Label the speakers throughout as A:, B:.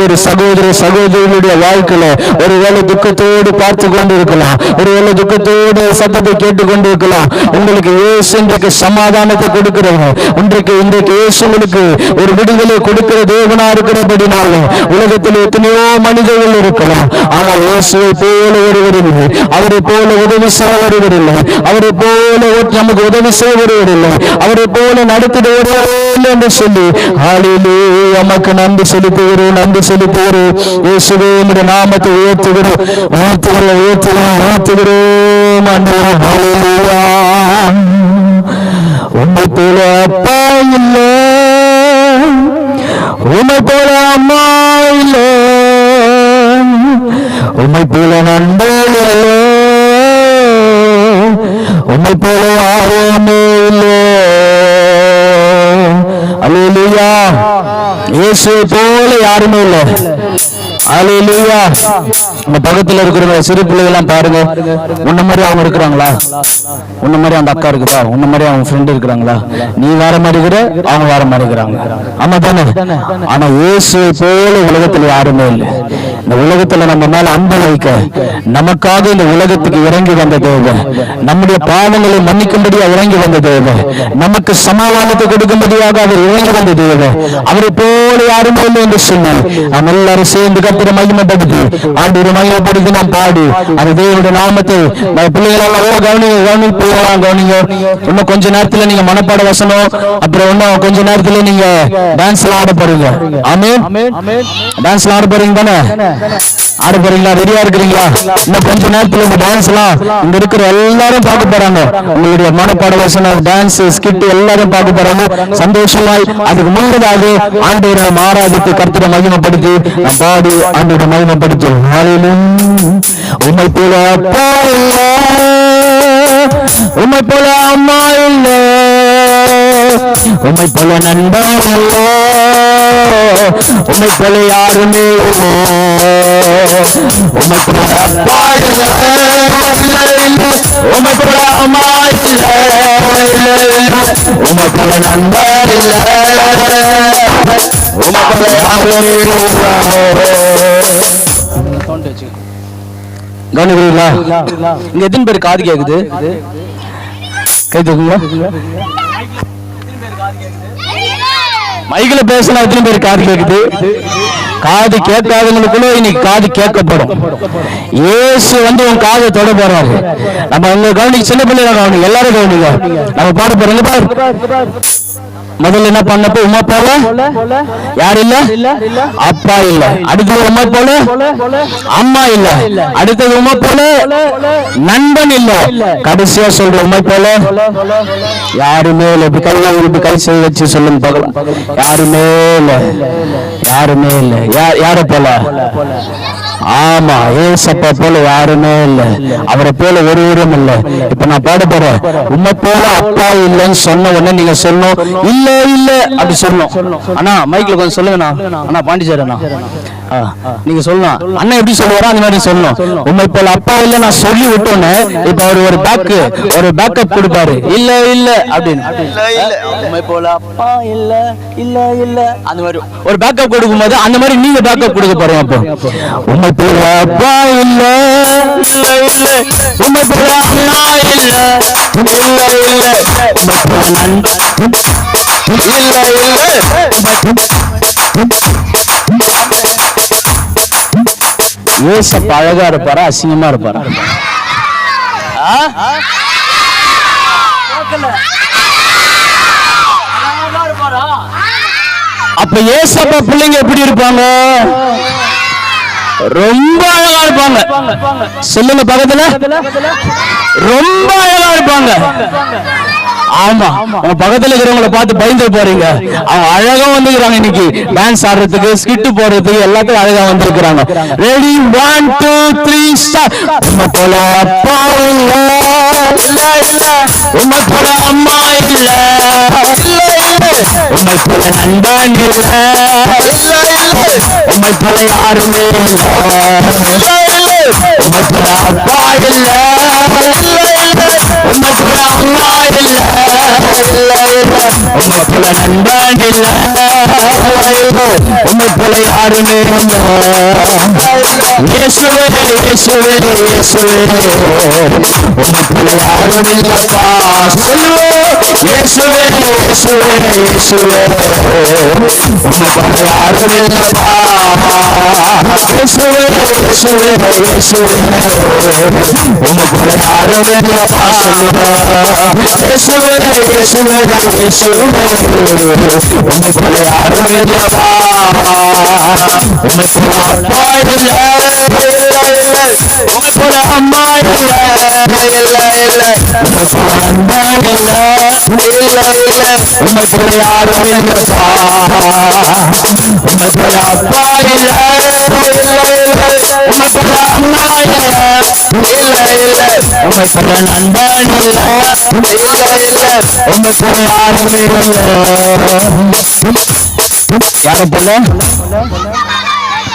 A: ஒவ்வொரு சகோதர சகோதரிகளுடைய வாழ்க்கையில ஒருவேளை துக்கத்தோடு பார்த்து கொண்டு இருக்கலாம், ஒருவேளை துக்கத்தோடு சத்தத்தை கேட்டுக்கொண்டு இருக்கலாம். உங்களுக்கு இயேசு இன்றைக்கு சமாதானத்தை கொடுக்கிறவங்க, இன்றைக்கு இயேசு உங்களுக்கு ஒரு விடுதலை கொடுக்கிற தேவனா இருக்கிறபடினால உலகத்தில் எத்தனையோ மனிதர்கள் இருக்கலாம், ஆனால் இயேசுவை போல ஒருவர் இல்லை, அவரை போல உதவி செய்ய ஒருவர் இல்லை, அவரை போல நமக்கு உதவி செய்ய ஒருவர் இல்லை, அவரை போல நடத்திட ஒருவர் என்று சொல்லி ஹல்லேலூயா நமக்கு நன்றி செலுத்துகிறோம், நன்றி செலுத்துகிறோம். இயேசுவே உம்முடைய நாமத்தை உயர்த்துகிறோம், உயர்த்துகிறோம் ஆண்டவரே. ஹல்லேலூயா. உம்மை போல அப்பா இல்லை, உம்மை போல அம்மா இல்லை, உம்மை போல நண்பன் இல்லை, உம்மை போல யாருமே இல்லை. அல்லேலூயா. இயேசுவை போல யாருமே இல்லை. அல்லேலூயா. நம்ம பக்கத்துல இருக்கிற சிறு பிள்ளைகள்லாம் பாருங்க, உன்ன மாதிரி அவங்க இருக்கிறாங்களா, உன்ன மாதிரி அந்த அக்கா இருக்குதா, உன்ன மாதிரி அவங்க ஃப்ரெண்ட் இருக்கிறாங்களா, நீ வேற மாதிரி இருக்கிற, அவங்க வேற மாதிரி இருக்கிறாங்க. ஆமா தானே? ஆனா இயேசுவை போல உலகத்துல யாருமே இல்லை. இந்த உலகத்துல நம்ம மேல அன்பு வைக்க நமக்காக இந்த உலகத்துக்கு இறங்கி வந்த தேவன், நம்முடைய பாவங்களை மன்னிக்கும்படியாக இறங்கி வந்த தேவன், நமக்கு சமாதானத்தை கொடுக்கும்படியாக அவர் இறங்கி வந்த தேவன், அவரை போல யாருமே இல்லை என்று சொன்னார். நம்ம எல்லாரும் சேர்ந்து கத்திர மகிமைப்படுத்தி ஆண்டு மகிமைப்படுத்தி நாம் பாடி அந்த தேவனுடைய நாமத்தை பிள்ளைகளெல்லாம் கவனிங்க. இன்னும் கொஞ்ச நேரத்துல நீங்க மனப்பாட வசனம், அப்புறம் இன்னும் கொஞ்ச நேரத்துல நீங்க டான்ஸ் எல்லாம் ஆட போறீங்க. ஆமென். டான்ஸ் எல்லாம் ஆட போறீங்க தானே? ஆட போறீங்களா? ரெடியா இருக்கிறீங்களா? இன்னும் கொஞ்ச நேரத்துல இந்த டான்ஸ் எல்லாம் இங்க இருக்கிற எல்லாரும் பார்க்க போறாங்க. உங்களுடைய மனப்பாட வசனம், டான்ஸ், ஸ்கிட் எல்லாரும் பார்க்க போறாங்க. சந்தோஷமாய் அதுக்கு முன்னதாக ஆண்டவரை நாம் ஆராதித்து கர்த்தரை மகிமைப்படுத்தி நாம் பாடி ஆண்டவரை மகிமைப்படுத்தும். உம்மை போல அப்பா இல்லை, உம்மை போல அம்மா இல்லை, உம்மை போல நண்பன் இல்லை, உம்மை போல யாருமே இல்லை, உம்மை போல அப்பா இல்லை, உம்மை போல அம்மா இல்லை, உம்மை போல நண்பன் இல்லை, உம்மை போல யாருமே இல்லை. கவனிக்கிறீங்களா? இங்க எத்தனை பேர் காது கேக்குது? கை தூக்குங்க. மைக்கில பேசலாம். எத்தனை பேர் காது கேக்குது? காது கேட்காதவங்களுக்குள்ள இன்னைக்கு காது கேட்கப்படும். இயேசு உன் காதை தொட போறாரு. நம்ம உங்க கவனிக்க, சின்ன பிள்ளைங்க கவனிங்க, எல்லாரும் கவனிங்க. நம்ம பாட போறோம். முதல்ல என்ன பண்ணப்ப உமா போல யார் இல்ல, அப்பா இல்ல. அடுத்தது உமா போல அம்மா இல்ல. அடுத்தது உமா போல நண்பன் இல்ல. கடைசியா சொல்ற உமா போல யாருமே இல்ல. இப்படி கை செய்ய வச்சு சொல்லுங்க பார்க்கலாம். யாருமே இல்ல, யாருமே இல்ல. யார போல? ஆமா, ஏசப்பா போல யாருமே இல்ல, அவரை போல ஒருவரும் இல்ல. இப்ப நான் பாட போறேன். உம்மை போல அப்பா இல்லைன்னு சொன்ன உடனே நீங்க சொல்லணும், இல்ல இல்ல அப்படி சொல்லணும். ஆனா மைக்ல கொஞ்சம் சொல்லுங்கண்ணா. அண்ணா பாண்டிச்சேரண்ணா, நீங்க சொல்லலாம். அண்ணன் எப்படி சொல்லுவாரோ அந்த மாதிரி சொல்லணும். உண்மை போல அப்பா இல்ல நான் சொல்லி விட்டோன்னு இப்ப அவர் ஒரு பேக்கப் கொடுப்பாரு. இல்ல இல்ல அப்படின்னு உண்மை போல அப்பா இல்ல இல்ல இல்ல அந்த மாதிரி ஒரு பேக்கப் கொடுக்கும் போது அந்த மாதிரி நீங்க பேக்கப் கொடுக்க போறீங்க. அப்போ உண்மை போல அப்பா இல்ல இல்ல இல்ல, உண்மை போல அண்ணா இல்ல இல்ல இல்ல, உண்மை போல நண்பன் இல்ல இல்ல. ஏசப்பா அழகா இருப்பாரா அசிங்கமா இருப்பாரா? அப்ப ஏசப்பா பிள்ளைங்க எப்படி இருப்பாங்க? ரொம்ப அழகா இருப்பாங்க. சொல்லுங்க பக்கத்துல, ரொம்ப அழகா இருப்பாங்க. ஆமா, உங்க பக்கத்துல இருக்கிறவங்களை பார்த்து பயந்து போறீங்க. அவங்க அழகா வந்துக்கிறாங்க. இன்னைக்கு டான்ஸ் ஆடுறதுக்கு, ஸ்கிட் போடுறதுக்கு எல்லாத்தையும் அழகா வந்திருக்கிறாங்க. Ready, 1 2 3 start. உம்மை போல அப்பா இல்ல இல்ல இல்ல, உம்மை போல அம்மா இல்ல இல்ல இல்ல, உம்மை போல நண்பன் இல்ல இல்ல இல்ல, உம்மை போல யாருமே இல்ல இல்ல இல்ல, உம்மை போல அப்பா இல்ல இல்ல இல்ல, உம்மை போல அம்மா இல்ல இல்ல இல்ல, உம்மை போல நண்பன் இல்ல, உம்மை போல யாருமே இல்ல. இயேசுவே இயேசுவே இயேசுவே உம்மை போல யாரும் இல்லப்பா. இயேசுவே இயேசுவே இயேசுவே உம்மை போல யாரும் இல்லப்பா. இயேசுவே இயேசுவே இயேசுவே உம்மை போல யாரும் இல்லப்பா. இயேசுவே இயேசுவே இயேசுவே உம்மை போல யாரும் இல்லப்பா. உம்மை போல அப்பா இல்ல, உம்மை போல அம்மா இல்ல, உம்மை போல அண்ணா இல்ல, உம்மை போல யாரும் இல்லப்பா. உம்மை போல அப்பா இல்ல, உம்மை போல அம்மா இல்ல, உம்மை போல நண்பன் இல்ல, உம்மை போல யாரும் இல்ல. யார போல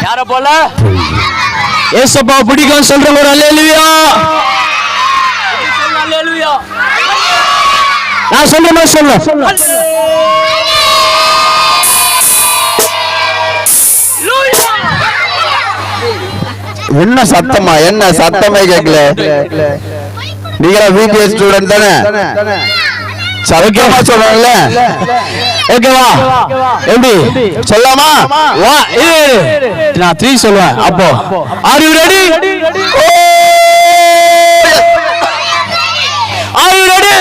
A: யார போல ஏசப்பா பிடிக்கும் சொல்றவங்க அல்லேலூயா. அல்லேலூயா. நான் சொல்லுமா சொல்ல
B: என்ன சத்தமா? என்ன சத்தமே கேட்கல. நீங்களா விபிஎஸ் ஸ்டூடெண்ட் தானே? சவுக்கியமா சொல்றேன்ல.
A: ஓகேவா? எப்படி
B: சொல்லாமா?
A: வா நான் 3 சொல்லுவேன். அப்போ are you ready? Are you ready?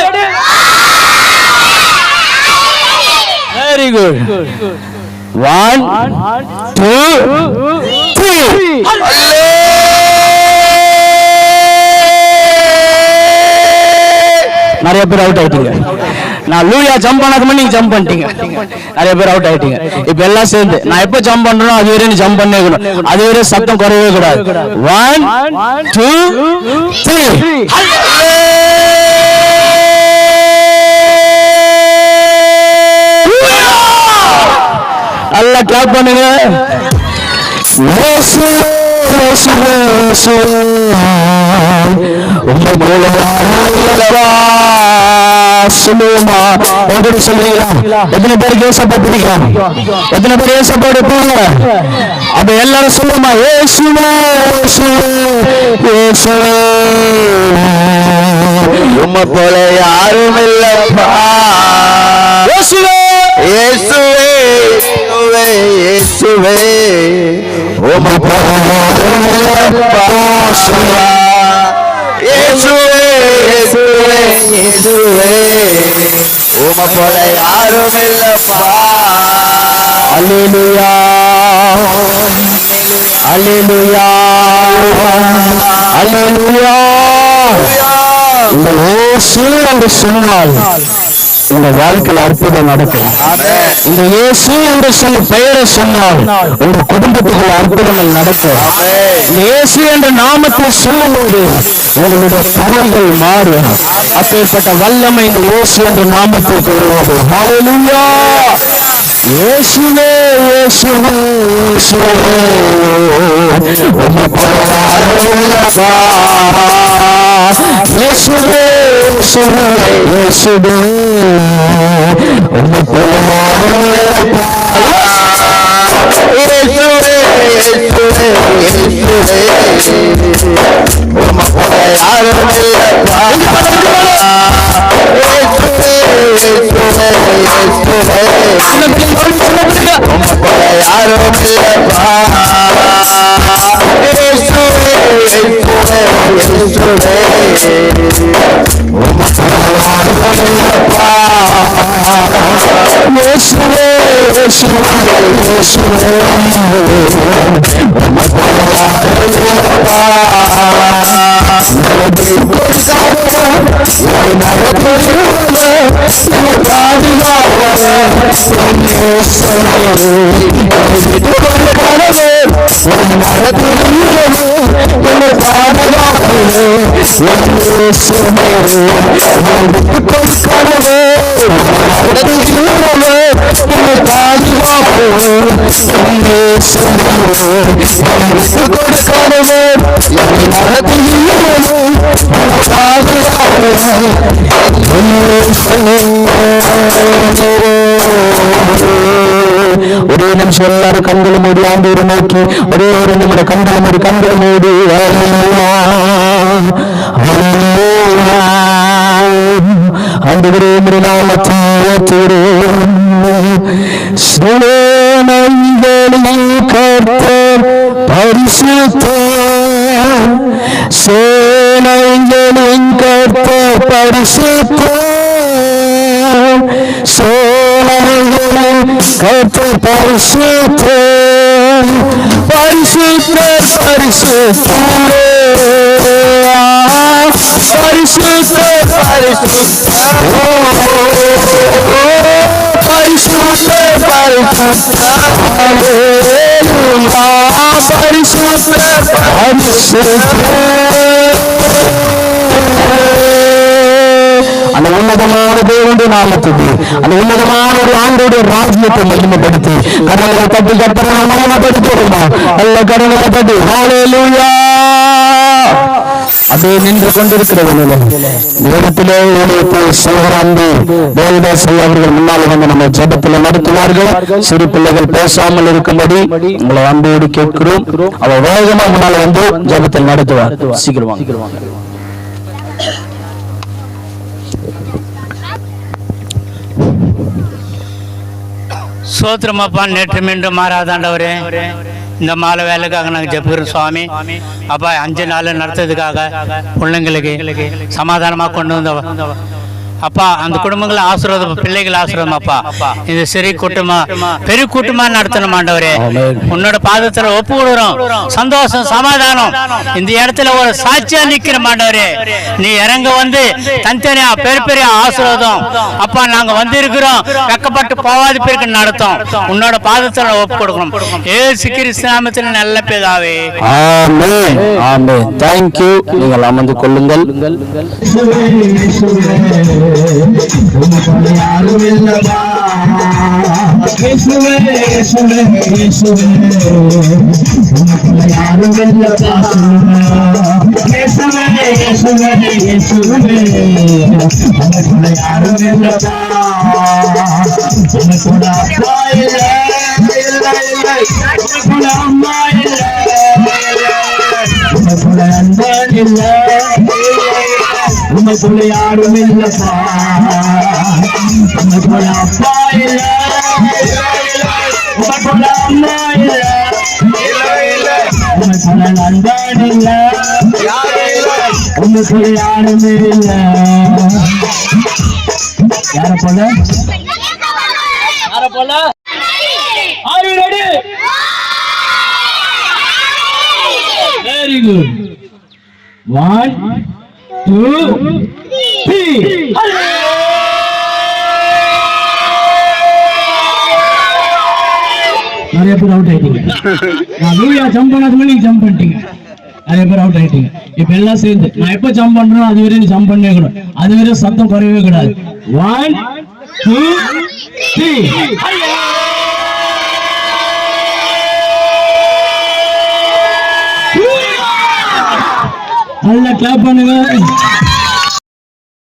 A: Very good. 1 2 3. நிறைய பேர் அவுட் ஆயிட்டீங்க. நான் லூயா ஜம்ப் பண்ணாத நீங்க ஜம்ப் பண்ணிட்டீங்க. நிறைய பேர் அவுட் ஆயிட்டீங்க. இப்ப எல்லாம் சேர்ந்து நான் எப்ப ஜம்ப் பண்றேனோ அது வரையும் ஜம்ப் பண்ணே இருக்கணும். அது வரையும் சத்தம் குறையவே கூடாது. 1 2 3. நல்லா கிளாப் பண்ணுங்க. சொல்லுவோமா? சொல்லுவீங்களா? எத்தனை பேருக்கு ஏசப்பா பிடிக்கும்? எத்தனை பேர் ஏசப்பா இருப்பாங்க? அப்ப எல்லாரும் சொல்லுமா? ஏசுவே ஏசுவே
B: உம்மை போல யாரும் இல்லப்பா.
A: ஏசுவே
B: இயேசுவே இயேசுவே இயேசுவே உம்மை போல யாரும் இல்லப்பா. இயேசுவே இயேசுவே இயேசுவே உம்மை போல யாரும் இல்லப்பா.
A: அல்லேலூயா அல்லேலூயா அல்லேலூயா. இந்த இயேசு என்று சொன்னால் உங்க வாழ்க்கையில் அற்புதம் நடக்கும். இந்த இயேசு என்று சொல்லி பெயரை சொன்னால் உங்க குடும்பத்துக்குள்ள அற்புதங்கள் நடக்கும். இந்த இயேசு என்ற நாமத்தை சொல்லும்போது உங்களுடைய தவறுகள் மாறும். அப்பேற்பட்ட வல்லமை இந்த இயேசு என்ற நாமத்திற்கு வருவது. ஹல்லேலூயா. இயேசுவே இயேசுவே இயேசுவே உம்மை போல யாரும் இல்லப்பா. இயேசுவே இயேசுவே இயேசுவே உம்மை போல யாரும் இல்லப்பா.
B: இயேசுவே இயேசுவே இயேசுவே உம்மை போல யாரும் இல்லப்பா. இயேசுவே இயேசுவே இயேசுவே உம்மை போல யாரும் இல்லப்பா. இயேசுவே இயேசுவே இயேசுவே உம்மை போல யாரும் இல்லப்பா.
A: இயேசுவே இயேசுவே இயேசுவே உம்மை போல யாரும் இல்லப்பா. ஒரே நிமிஷம் எல்லாரும் கண்களை மூடி ஆண்டவரை நோக்கி ஒரே ஒரு நிமிட கண்களை மூடி ஆண்டவரே உம்முடைய நாமத்தை உயர்த்துகிறேன். சேனைகளின் கர்த்தர் பரிசுத்தர், சேனைகளின் கர்த்தர் பரிசுத்தர், சேனைகளின் கர்த்தர் பரிசுத்தர், பரிசுத்தர் பரிசுத்தர் பரிசுத்தர் பரிசுத்தர் அந்த உன்னதமான தேவனுடைய நாமத்துக்கு அந்த உன்னதமான ஒரு ஆண்டோடைய ராஜ்யத்தை மகிமைப்படுத்தி கடலை தட்டி கட்டண மகிமைப்படுத்திடுமா நல்ல கடலை தட்டி ஹல்லேலூயா. அப்படியே நின்று கொண்டிருக்கிற நேரத்திலே சிவராந்தி தேவதாசை அவர்கள் முன்னால் வந்து நம்ம ஜெபத்தில் நடத்துவார்கள். சிறு பிள்ளைகள் பேசாமல் இருக்கும்படி உங்களை அன்போடு கேட்கிறோம். அவர் வேகமா முன்னால் வந்து ஜெபத்தில் நடத்துவார். சீக்கிரம்
C: சோத்திரமாப்பா, நேற்று மீண்டும் மாறாதாண்டவரே, இந்த மாலை வேலைக்காக நாங்கள் ஜெபிக்கிறோம் சுவாமி. அப்பா 5 நாள் நடத்துறதுக்காக பிள்ளைங்களுக்கு சமாதானமாக கொண்டு வந்த அப்பா அந்த குடும்பங்களை ஆசீர்வாதம், பிள்ளைகள் ஆசீர்வாதம். அப்பா இந்த சிறிய கூட்டமா பெரிய கூட்டமா நடத்தணும் ஆண்டவரே. உன்னோட பாதத்துல ஒப்பு விடுறோம். சந்தோஷம் சமாதானம் இந்த இடத்துல ஒரு சாட்சியா நிக்கிற ஆண்டவரே. நீ இறங்க வந்து தனித்தனியா பெரிய ஆசீர்வாதம் அப்பா நாங்க வந்து இருக்கிறோம். வெக்கப்பட்டு போவாது பேருக்கு நடத்தும். உன்னோட பாதத்துல ஒப்பு கொடுக்கணும். ஏசு கிறிஸ்து நாமத்தில் நல்ல பிதாவே,
A: ஆமென் ஆமென். Thank you. நீங்கள் அமர்ந்து கொள்ளுங்கள்.
B: யாரும் இல்லவா இயேசுவே இயேசுவே இயேசுவே யாரும் இல்லவா இயேசுவே இயேசுவே இயேசுவே யாரும் இல்லவா கூட அப்பா இல்லை கூட அம்மா இல்லை கூட அன்பன் இல்லை உனக்குள்ள யாரும் இல்லப்பா உனக்குள்ள அப்பா இல்ல உனக்குள்ள அம்மா இல்ல உனக்குள்ள நண்பன் இல்ல உனக்குள்ள யாருமே இல்ல. யார போல Are you ready? Very good. 1 2 3 நிறைய பேர் அவுட் ஆயிட்டீங்க. நான் லூயா ஜம்ப் பண்ணாத நீங்க ஜம்ப் பண்ணிட்டீங்க. நிறைய பேர் அவுட் ஆயிட்டீங்க. இப்ப எல்லாம் சேர்ந்து நான் எப்ப ஜம்ப் பண்றேனோ அது வரையும் ஜம்ப் பண்ணவே கூடாது. அது வரையும் சத்தம் குறையவே கூடாது. 1 2 3 நல்லா கிளாப் பண்ணுங்க.